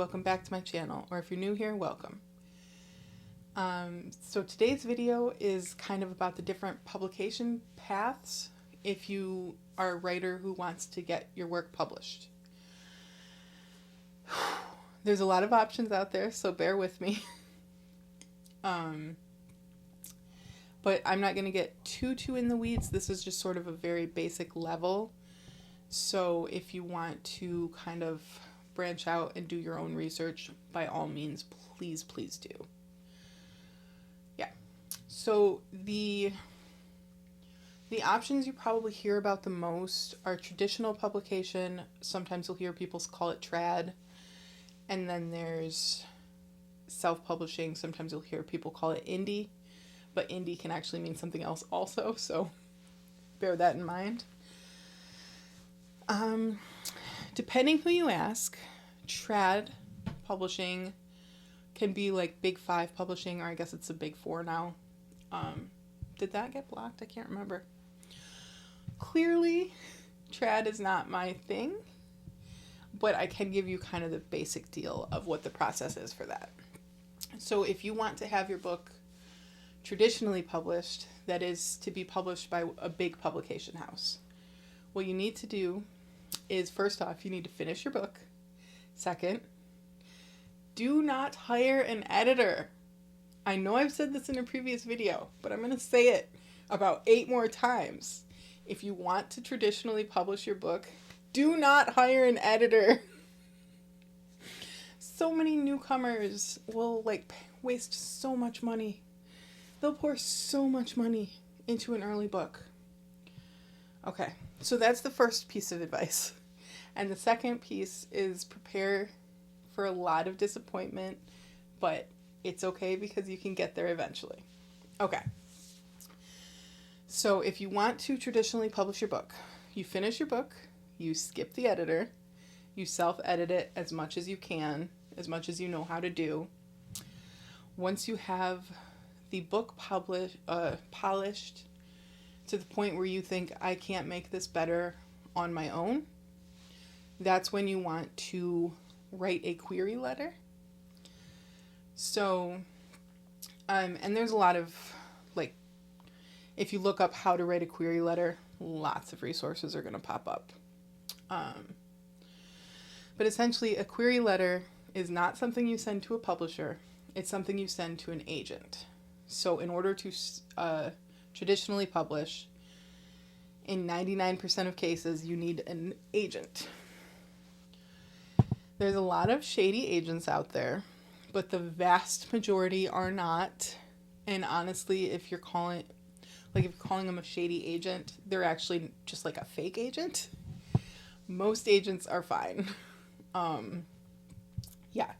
welcome back to my channel, or if you're new here, welcome. So today's video is kind of about the different publication paths if you are a writer who wants to get your work published. There's a lot of options out there, so bear with me. But I'm not going to get too in the weeds. This is just sort of a very basic level. So if you want to kind of branch out and do your own research, by all means, please do. Yeah. So the options you probably hear about the most are traditional publication. Sometimes you'll hear people call it trad. And then there's self-publishing. Sometimes you'll hear people call it indie. But indie can actually mean something else also, so bear that in mind. Depending who you ask, trad publishing can be like Big 5 publishing, or I guess it's a Big 4 now. Did that get blocked? I can't remember. Clearly, trad is not my thing, but I can give you kind of the basic deal of what the process is for that. So if you want to have your book traditionally published, that is to be published by a big publication house, what you need to do is, first off, you need to finish your book. Second, do not hire an editor. I know I've said this in a previous video, but I'm going to say it about 8 more times. If you want to traditionally publish your book, do not hire an editor. So many newcomers will waste so much money. They'll pour so much money into an early book. Okay, so that's the first piece of advice. And the second piece is prepare for a lot of disappointment, but it's okay because you can get there eventually. Okay. So if you want to traditionally publish your book, you finish your book, you skip the editor, you self-edit it as much as you can, as much as you know how to do. Once you have the book polished to the point where you think, I can't make this better on my own, that's when you want to write a query letter. So, and there's a lot of, if you look up how to write a query letter, lots of resources are going to pop up. But essentially, a query letter is not something you send to a publisher. It's something you send to an agent. So in order to traditionally publish, in 99% of cases, you need an agent. There's a lot of shady agents out there, but the vast majority are not. And honestly, if you're calling them a shady agent, they're actually just like a fake agent. Most agents are fine. Yeah.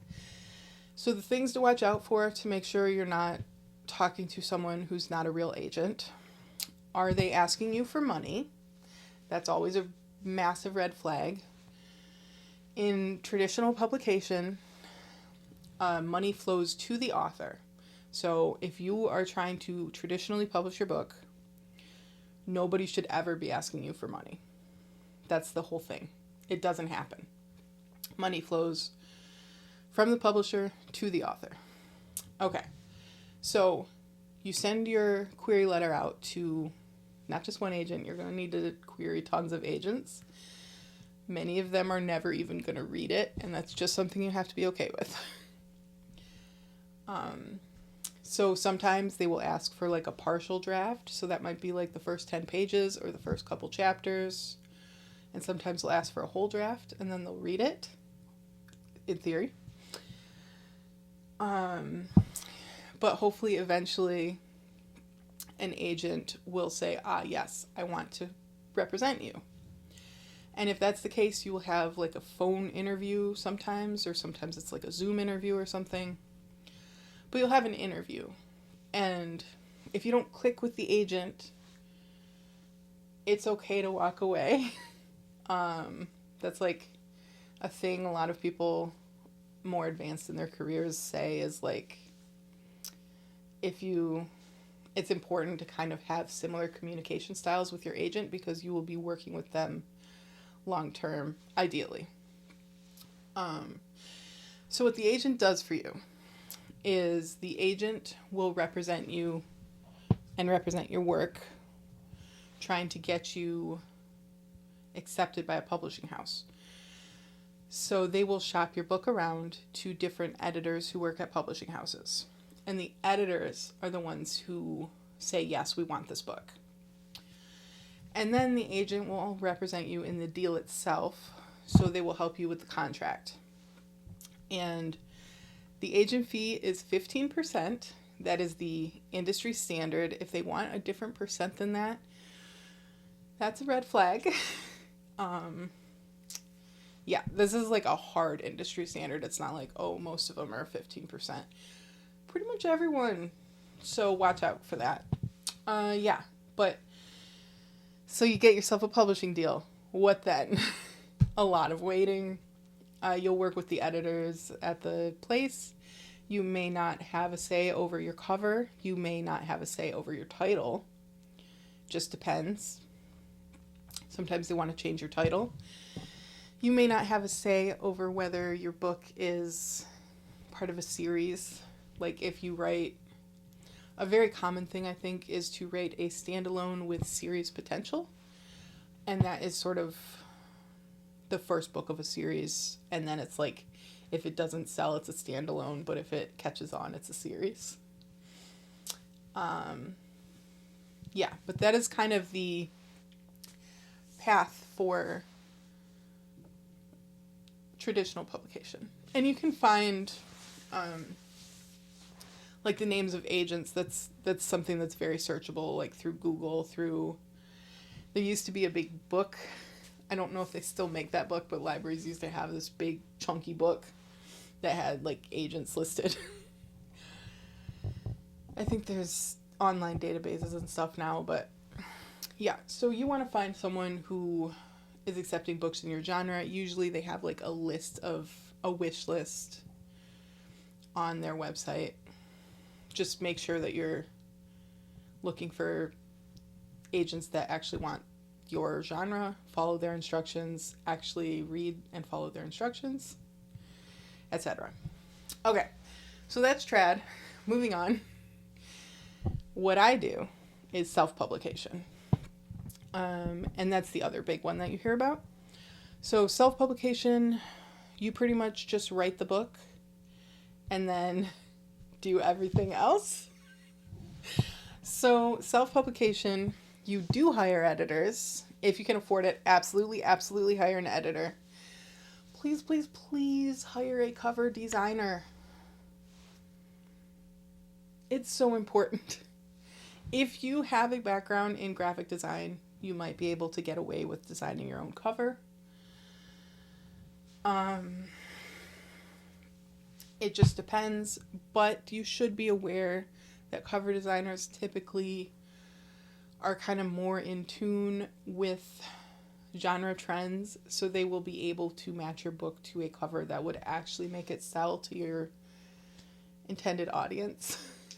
So the things to watch out for to make sure you're not talking to someone who's not a real agent. Are they asking you for money? That's always a massive red flag. In traditional publication, money flows to the author. So if you are trying to traditionally publish your book, nobody should ever be asking you for money. That's the whole thing. It doesn't happen. Money flows from the publisher to the author. Okay. So you send your query letter out to not just one agent. You're going to need to query tons of agents. Many of them are never even going to read it, and that's just something you have to be okay with. So sometimes they will ask for a partial draft. So that might be the first 10 pages or the first couple chapters. And sometimes they'll ask for a whole draft, and then they'll read it, in theory. But hopefully eventually an agent will say, yes, I want to represent you. And if that's the case, you will have a phone interview sometimes, or sometimes it's a Zoom interview or something. But you'll have an interview. And if you don't click with the agent, it's okay to walk away. That's a thing a lot of people more advanced in their careers say is it's important to kind of have similar communication styles with your agent because you will be working with them long term, ideally. So what the agent does for you is the agent will represent you and represent your work, trying to get you accepted by a publishing house. So they will shop your book around to different editors who work at publishing houses. And the editors are the ones who say, yes, we want this book. And then the agent will represent you in the deal itself. So they will help you with the contract. And the agent fee is 15%. That is the industry standard. If they want a different percent than that, that's a red flag. Yeah, this is like a hard industry standard. It's not like, oh, most of them are 15%. Pretty much everyone. So watch out for that. Yeah, but so you get yourself a publishing deal. What then? A lot of waiting. You'll work with the editors at the place. You may not have a say over your cover. You may not have a say over your title. Just depends. Sometimes they want to change your title. You may not have a say over whether your book is part of a series. Like if you write, a very common thing I think is to write a standalone with series potential. And that is sort of the first book of a series. And then it's like, if it doesn't sell, it's a standalone. But if it catches on, it's a series. Yeah, but that is kind of the path for traditional publication. And you can find like the names of agents. That's something that's very searchable, like through Google, there used to be a big book. I don't know if they still make that book, but libraries used to have this big chunky book that had like agents listed. I think there's online databases and stuff now, but yeah, so you want to find someone who is accepting books in your genre. Usually they have like a wish list on their website. Just make sure that you're looking for agents that actually want your genre, follow their instructions, actually read and follow their instructions, etc. Okay, so that's trad. Moving on. What I do is self-publication. And that's the other big one that you hear about. So self-publication, you pretty much just write the book and then do everything else. So self-publication, you do hire editors. If you can afford it, absolutely, absolutely hire an editor. Please, please, please hire a cover designer. It's so important. If you have a background in graphic design, you might be able to get away with designing your own cover. It just depends, but you should be aware that cover designers typically are kind of more in tune with genre trends, so they will be able to match your book to a cover that would actually make it sell to your intended audience.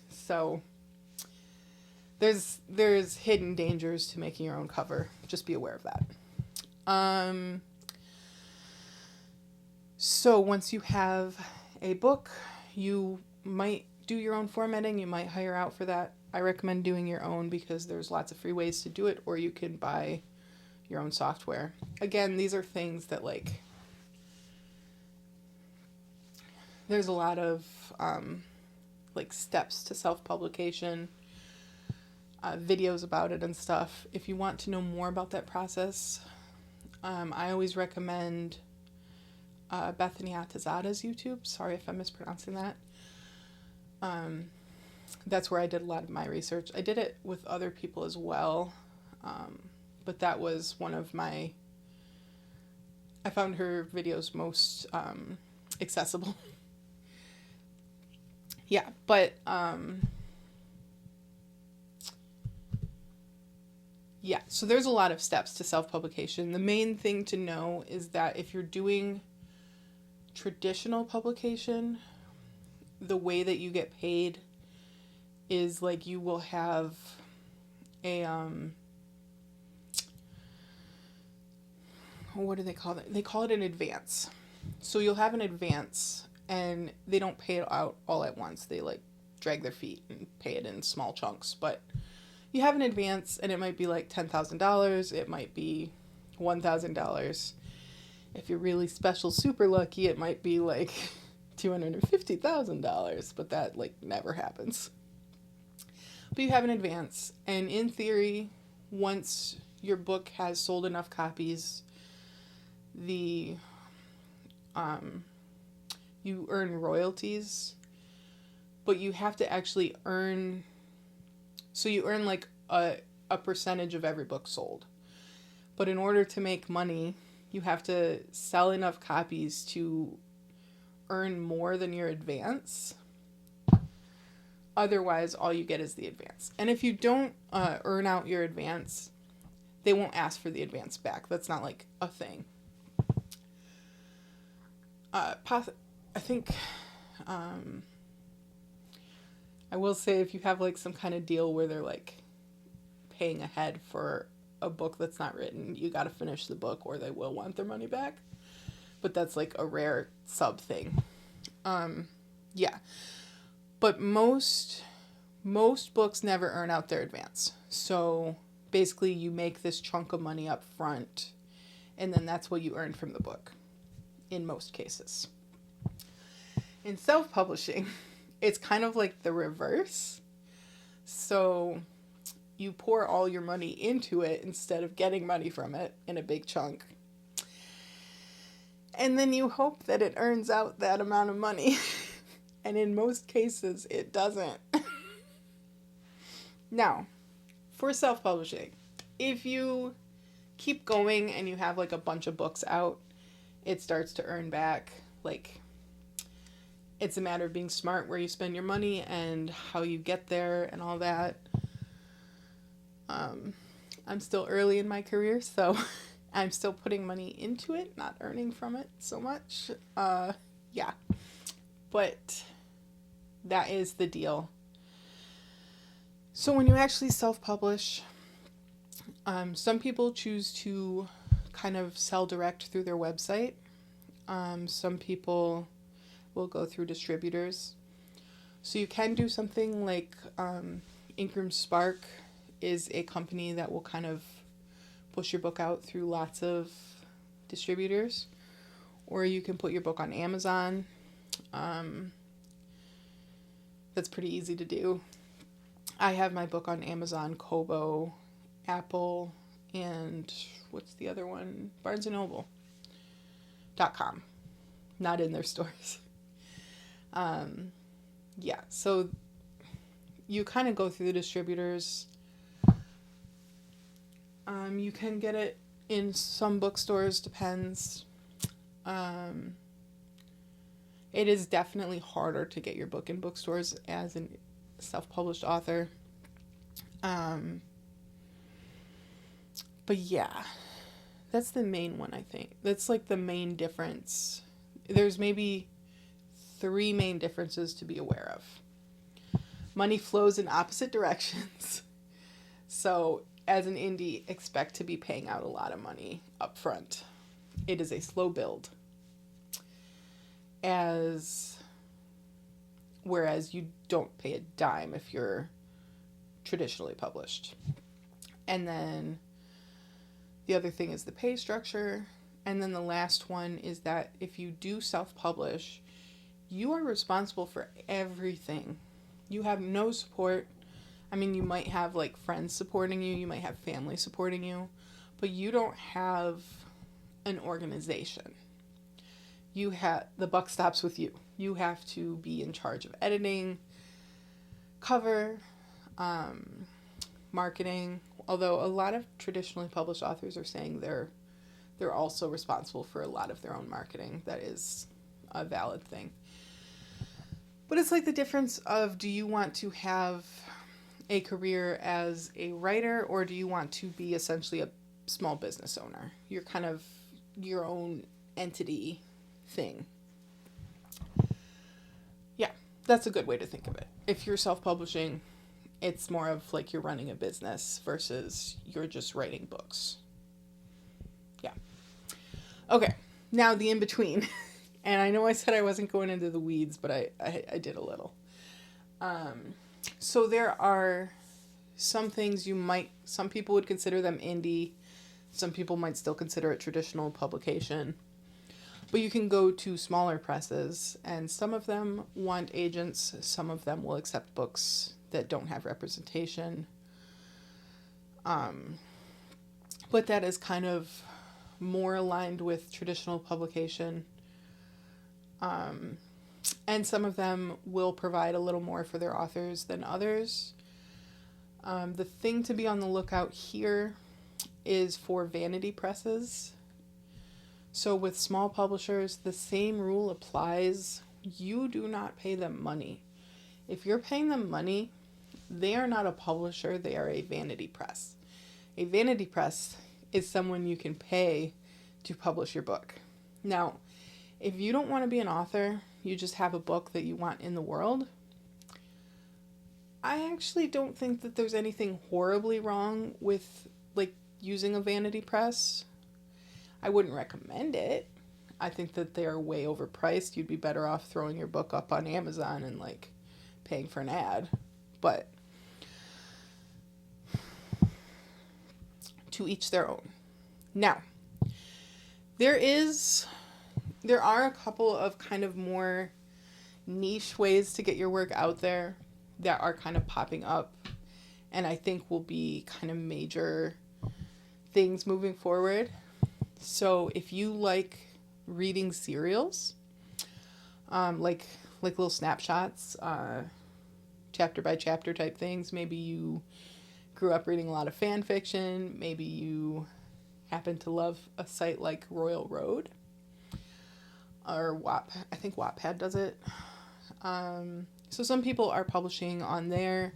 So there's hidden dangers to making your own cover. Just be aware of that. So once you have a book, you might do your own formatting. You might hire out for that. I recommend doing your own because there's lots of free ways to do it, or you can buy your own software. Again, these are things that like, there's a lot of like steps to self-publication, videos about it and stuff. If you want to know more about that process, I always recommend Bethany Atazada's YouTube. Sorry if I'm mispronouncing that. That's where I did a lot of my research. I did it with other people as well, but that was one of my, I found her videos most accessible. Yeah, but yeah, so there's a lot of steps to self-publication. The main thing to know is that if you're doing traditional publication, the way that you get paid is like you will have a what do they call it? They call it an advance. So you'll have an advance, and they don't pay it out all at once. They like drag their feet and pay it in small chunks, but you have an advance, and it might be like $10,000. It might be $1,000. If you're really special, super lucky, it might be like $250,000, but that like never happens. But you have an advance, and in theory, once your book has sold enough copies, you earn royalties, but you have to actually earn, so you earn like a percentage of every book sold. But in order to make money, you have to sell enough copies to earn more than your advance. Otherwise, all you get is the advance. And if you don't earn out your advance, they won't ask for the advance back. That's not like a thing. I think I will say, if you have like some kind of deal where they're like paying ahead for a book that's not written, you got to finish the book or they will want their money back. But that's like a rare sub thing. Yeah. But most books never earn out their advance. So basically you make this chunk of money up front, and then that's what you earn from the book in most cases. In self-publishing, it's kind of like the reverse. So you pour all your money into it instead of getting money from it in a big chunk. And then you hope that it earns out that amount of money. And in most cases, it doesn't. Now, for self-publishing, if you keep going and you have like a bunch of books out, it starts to earn back. Like, it's a matter of being smart where you spend your money and how you get there and all that. I'm still early in my career, so I'm still putting money into it, not earning from it so much. Yeah. But that is the deal. So when you actually self-publish, some people choose to kind of sell direct through their website. Some people will go through distributors. So you can do something like Ingram Spark is a company that will kind of push your book out through lots of distributors. Or you can put your book on Amazon. That's pretty easy to do. I have my book on Amazon, Kobo, Apple, and what's the other one? BarnesandNoble.com. Not in their stores. Yeah, so you kind of go through the distributors. You can get it in some bookstores, depends. It is definitely harder to get your book in bookstores as a self-published author. But yeah, that's the main one, I think. That's like the main difference. There's maybe 3 main differences to be aware of. Money flows in opposite directions. So as an indie, expect to be paying out a lot of money up front. It is a slow build. Whereas you don't pay a dime if you're traditionally published. And then the other thing is the pay structure. And then the last one is that if you do self-publish, you are responsible for everything. You have no support. I mean, you might have like friends supporting you, you might have family supporting you, but you don't have an organization. The buck stops with you. You have to be in charge of editing, cover, marketing. Although a lot of traditionally published authors are saying they're also responsible for a lot of their own marketing. That is a valid thing. But it's like the difference of, do you want to have a career as a writer, or do you want to be essentially a small business owner? You're kind of your own entity thing. Yeah, that's a good way to think of it. If you're self-publishing, it's more of like you're running a business versus you're just writing books. Yeah. Okay, now the in-between. And I know I said I wasn't going into the weeds, but I did a little. So there are some things some people would consider them indie. Some people might still consider it traditional publication. But you can go to smaller presses, and some of them want agents. Some of them will accept books that don't have representation. But that is kind of more aligned with traditional publication. And some of them will provide a little more for their authors than others. The thing to be on the lookout here is for vanity presses. So with small publishers, the same rule applies. You do not pay them money. If you're paying them money, they are not a publisher, they are a vanity press. A vanity press is someone you can pay to publish your book. Now, if you don't want to be an author, you just have a book that you want in the world, I actually don't think that there's anything horribly wrong with using a vanity press. I wouldn't recommend it. I think that they are way overpriced. You'd be better off throwing your book up on Amazon and paying for an ad. But to each their own. Now, there are a couple of kind of more niche ways to get your work out there that are kind of popping up, and I think will be kind of major things moving forward. So if you like reading serials, like little snapshots, chapter by chapter type things, maybe you grew up reading a lot of fan fiction, maybe you happen to love a site like Royal Road, or I think Wattpad does it. So some people are publishing on there,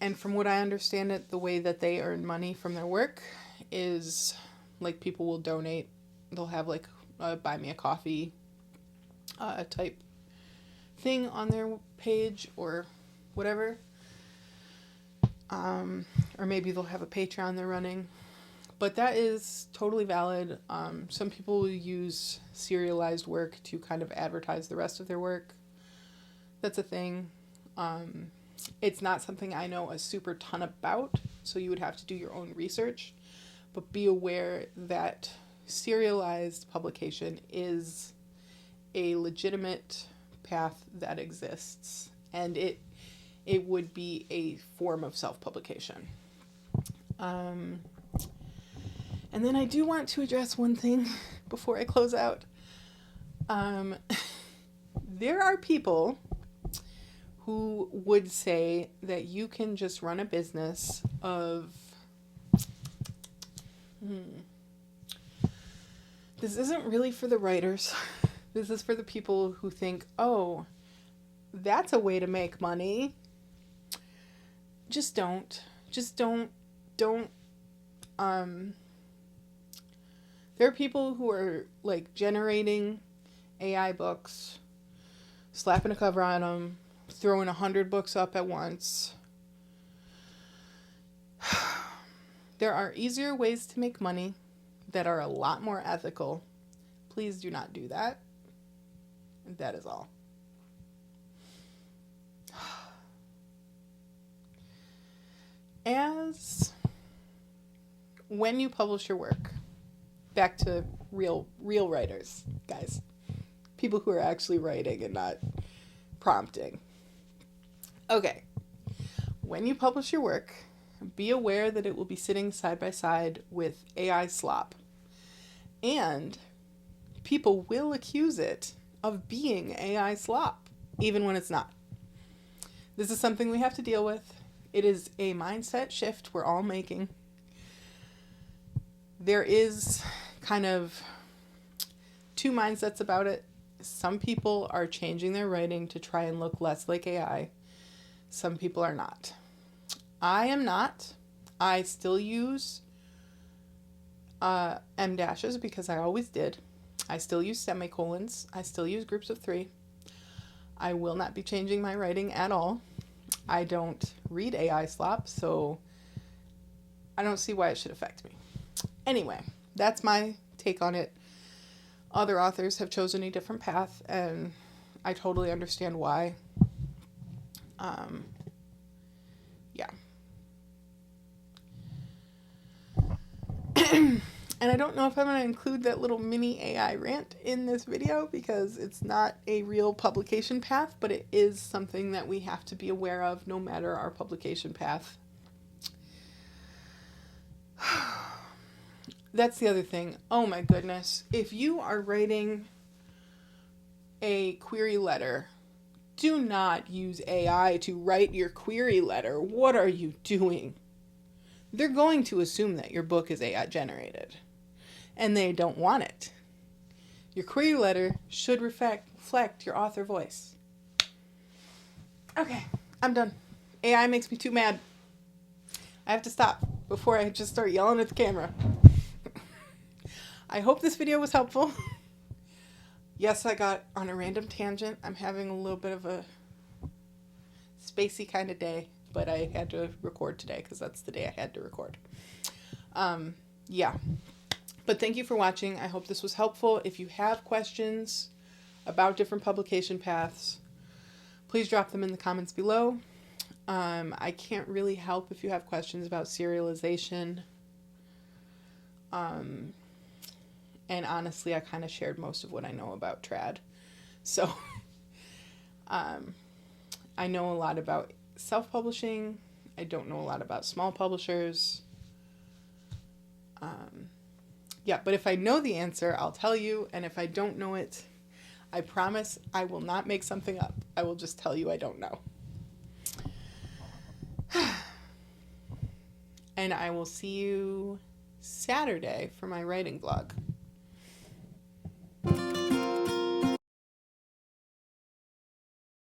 and from what I understand it, the way that they earn money from their work is people will donate. They'll have a buy me a coffee type thing on their page or whatever. Or maybe they'll have a Patreon they're running. But that is totally valid. Some people will use serialized work to kind of advertise the rest of their work. That's a thing. It's not something I know a super ton about, so you would have to do your own research. But be aware that serialized publication is a legitimate path that exists, and it would be a form of self-publication. And then I do want to address one thing before I close out. There are people who would say that you can just run a business of... This isn't really for the writers. This is for the people who think, oh, that's a way to make money. Just don't. There are people who are generating AI books, slapping a cover on them, throwing 100 books up at once. There are easier ways to make money that are a lot more ethical. Please do not do that. That is all. As when you publish your work, back to real writers, guys. People who are actually writing and not prompting. Okay. When you publish your work, be aware that it will be sitting side by side with AI slop. And people will accuse it of being AI slop, even when it's not. This is something we have to deal with. It is a mindset shift we're all making. There is kind of two mindsets about it. Some people are changing their writing to try and look less like AI. Some people are not. I am not. I still use M dashes because I always did. I still use semicolons. I still use groups of 3. I will not be changing my writing at all. I don't read AI slop, so I don't see why it should affect me. Anyway, that's my take on it. Other authors have chosen a different path, and I totally understand why. Yeah. And I don't know if I'm going to include that little mini AI rant in this video because it's not a real publication path, but it is something that we have to be aware of no matter our publication path. That's the other thing. Oh my goodness. If you are writing a query letter, do not use AI to write your query letter. What are you doing? They're going to assume that your book is AI generated, and they don't want it. Your query letter should reflect your author voice. Okay, I'm done. AI makes me too mad. I have to stop before I just start yelling at the camera. I hope this video was helpful. Yes, I got on a random tangent. I'm having a little bit of a spacey kind of day, but I had to record today because that's the day I had to record. Yeah. But thank you for watching. I hope this was helpful. If you have questions about different publication paths, please drop them in the comments below. I can't really help if you have questions about serialization. And honestly, I kind of shared most of what I know about trad. So, I know a lot about self-publishing. I don't know a lot about small publishers. Yeah, but if I know the answer, I'll tell you. And if I don't know it, I promise I will not make something up. I will just tell you I don't know. And I will see you Saturday for my writing vlog.